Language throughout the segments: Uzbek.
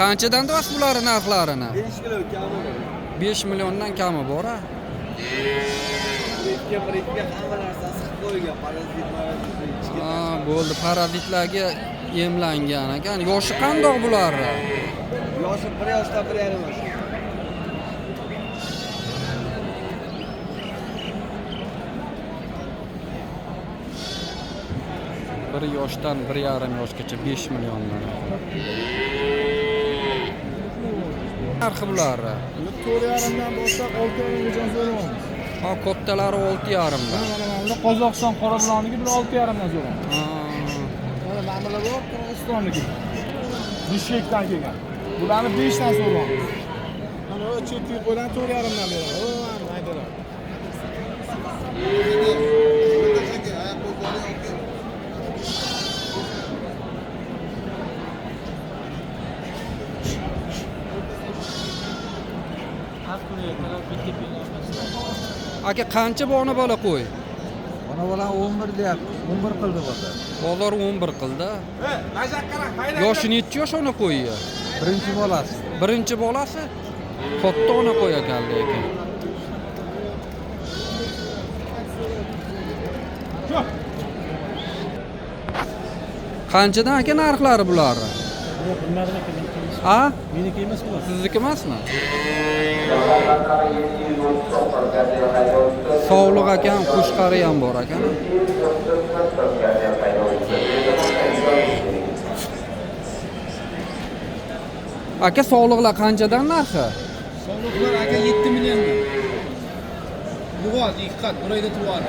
Qanchadan deyapsiz bularning narxlarini? 5 kilo kami. 5 milliondan kami bor a? Bir-ikkiga hamma narsasi qilib qo'ygan. Parazit. Ha, bo'ldi. Parazitlarga emlangan ekan. Yoshi qandoq bular? Yoshi 1 yoshdan 1,5 yosh. Bir yoshdan 1,5 yoshgacha 5 milliondan. Narxi bular. 4,5dan boshlab 6,5gacha so'rayapmiz. Ha, kattalari 6,5 dan. Mana Qozog'iston qora bilonligi bir 6,5 dan so'rayapmiz. Ha. Mana ma'millar bor, Qirg'izistonniki. Bishkekdan kelgan. Bularni 5 dan so'rayapmiz. Mana o chetki qo'ydan 4,5 dan beradi. O, maydalar. Aka qancha bona bola qo'y? Ona bola 11 deyapti. 11 qildi bo'lsa. Bozor 11 qildi. Yoshi necha yosh ona qo'yi? Birinchi bolasi. Birinchi bolasi katta ona qo'y ekan lekin. Qanchadan aka narxlari bular? Ha? Meniki emas bu. Sizniki emasmi? Sog'liq ekan, qo'shqari ham bor ekan. Aka sog'liqlar qanchadan narxi? Sog'liqlar aka 7 million. Buvoz ikki qat burayda turadi.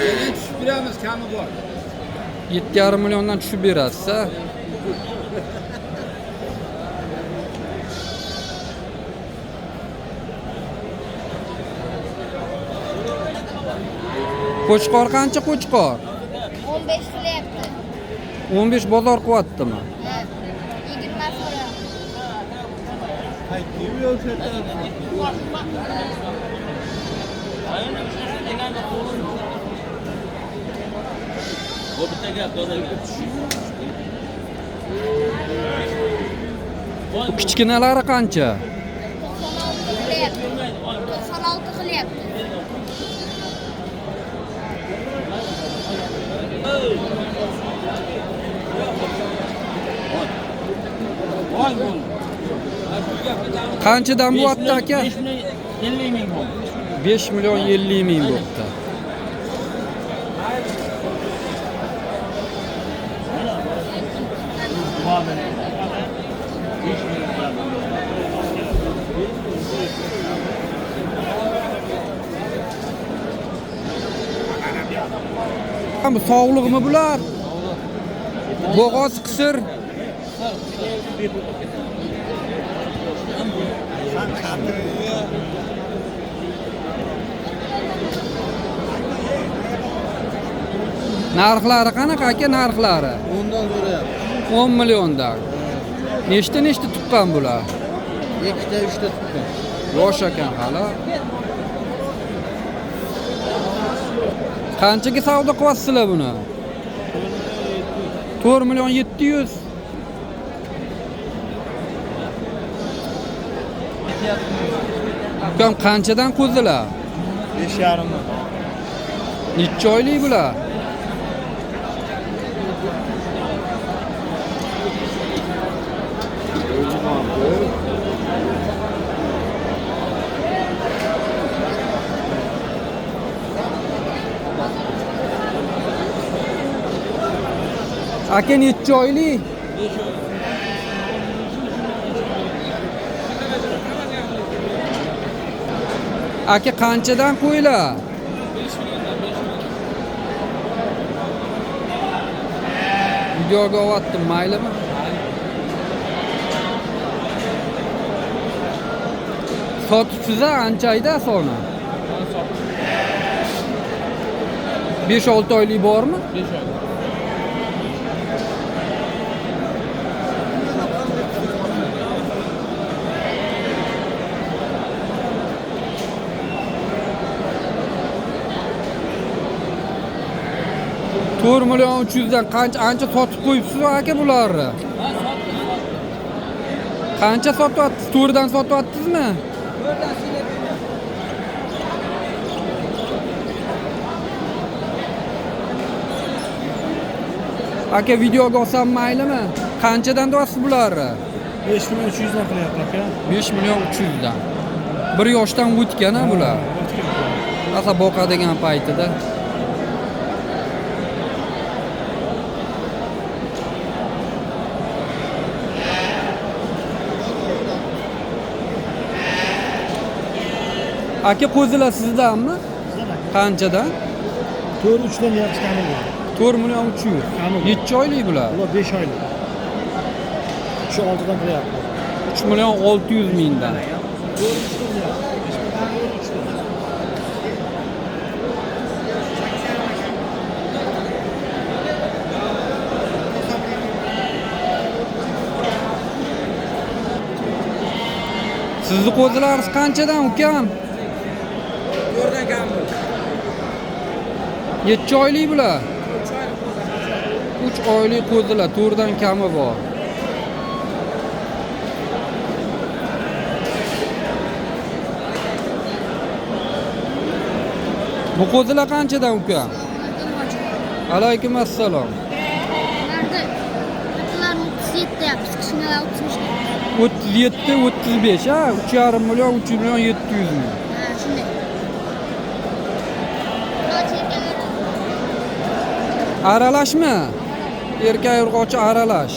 Yana tushib beramiz, kami bor. 7,5 milliondan tushib berasiz. Qo'chqor qancha qo'chqor? 15 qilyapti. 15 bozor qilyaptimi? 20 so'rayapti. Kichkinalari qancha? 96 qilyapti. Qanchadan bo'lyapti aka? 50 ming bo'ldi. 5 million 50 ming bo'pti. Bu sog'liqmi bular? Bo'g'oz qisir. Narxlari qanaqa aka narxlari? 10 dan so'rayapti. 10 milliondan. Nechta tuqqan bular? 2ta 3ta tutgan. Yosh ekan hali. Qanchaga savdo qilyapsizlar buni? 4 million 700. Ukam qanchadan qo'zilar? 5,5 dan. Necha oylik bular? Aka necha oylik? Aka qanchadan qo'ylar? Videoga olyaptim, maylimi? Sotibsiz-a anchayda soni? 5-6 oylik bormi? 5 oy. 4 million 300 dan ancha sotib qo'yibsiz aka bularni. Qancha sotyapsiz? 4 dan sotyapsizmi? Aka videoga olsam maylimi? Qanchadan deyapsiz bularni? 5 million 300 dan qilyapti aka. 5 million 300 dan. Bir yoshdan o'tgan-a bular. Asa boqadigan paytida. Aka qo'zilar sizdanmi? Qanchadan? 4-3 dan yaxshi kamil bor. 4 million 300. Necha oylik bular? Ular 5 oylik. Shu 6 dan qilyapti. 3 million 600 mingdan. 4-3 dan qilyapti. Sizni qo'zilaringiz qanchadan ukam? 4 dan kam bu. Necha oylik bular? 3 oylik qo'zilar, 4 dan kami bor. Bu qo'zilar qanchadan ukam? Alaykum assalom. Nerede? Katılar 37 yapmış. Kışınlar 60. 37 35 ha, 3,5 million 3 million 700 ming. Ha, şimdi. Kaç erkekler? Aralashmi? Erkak urg'ochi aralash.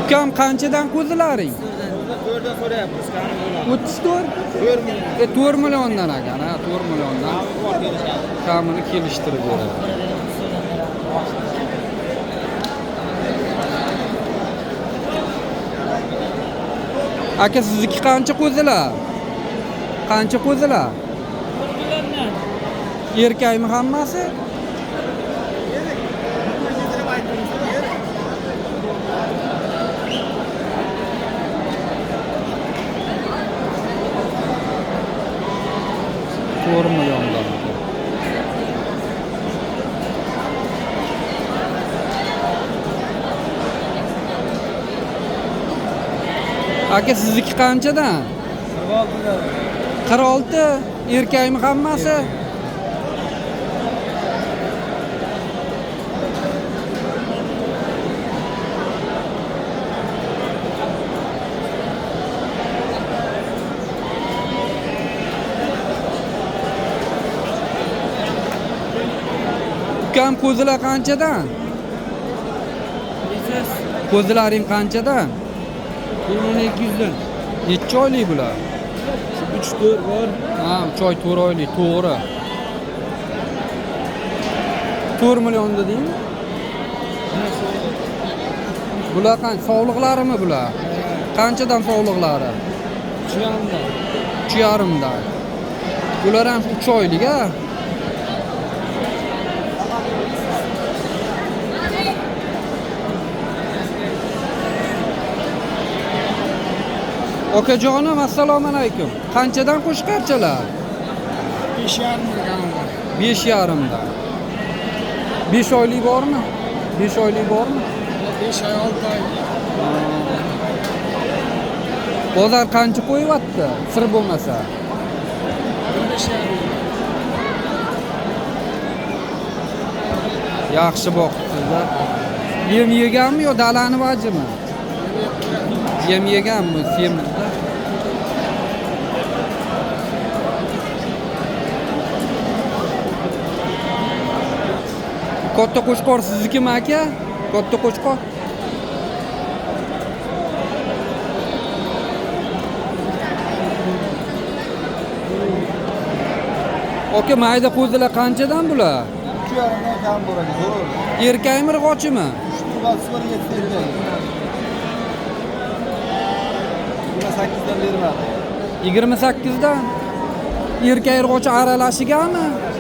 Ukam qanchadan qo'zilaring? 4 dan so'rayapmiz. Kamil bo'ladi. 34. 4 million. 4 milliondan ekan, ha, 4 milliondan. Bor kelishadi. Kamini kelishtirib beradi. Aka sizniki qancha qo'zilar? Qancha qo'zilar? Erkakmi hammasi? To'rt milliondan. Aka sizniki qanchadan? 46 dan. 46. Erkakmi hammasi? Ukam qo'zilar qanchadan? Qo'zilaring qanchadan? 200 dan. Necha oylik bular? 3-4 bor. Ha, 3 oy 4 oylik, to'g'ri. 4 million dedingmi? Bular qancha? Sog'liqlarimi bular? Qanchadan sog'liqlari? 3,5 dan. 3,5 dan. Bular ham 3 oylik, ha? Okajonim, assalomu alaykum. Qanchadan qo'shqarchalar? 5,5 kamil bor. 5,5 dan. 5 oylik bormi? 5 oylik bormi? 5 oy 6 oy. Bozor qancha qo'yyapti? Sir bo'lmasa. 15,5. Yaxshi boqibsizlar. Yem yeganmi yo dalani vajimi? Yem yeganmi semizda? Katta qo'chqor siznikimi aka? Katta qo'chqor. Aka mayda qo'zilar qanchadan bular? 2,5 dan kam bo'ladi. Zo'r. Erkakmi, urg'ochimi? Ular 0,7 erkak. Buna 8 dan bermadi. 28 dan. Erkak urg'ochi aralashiganmi?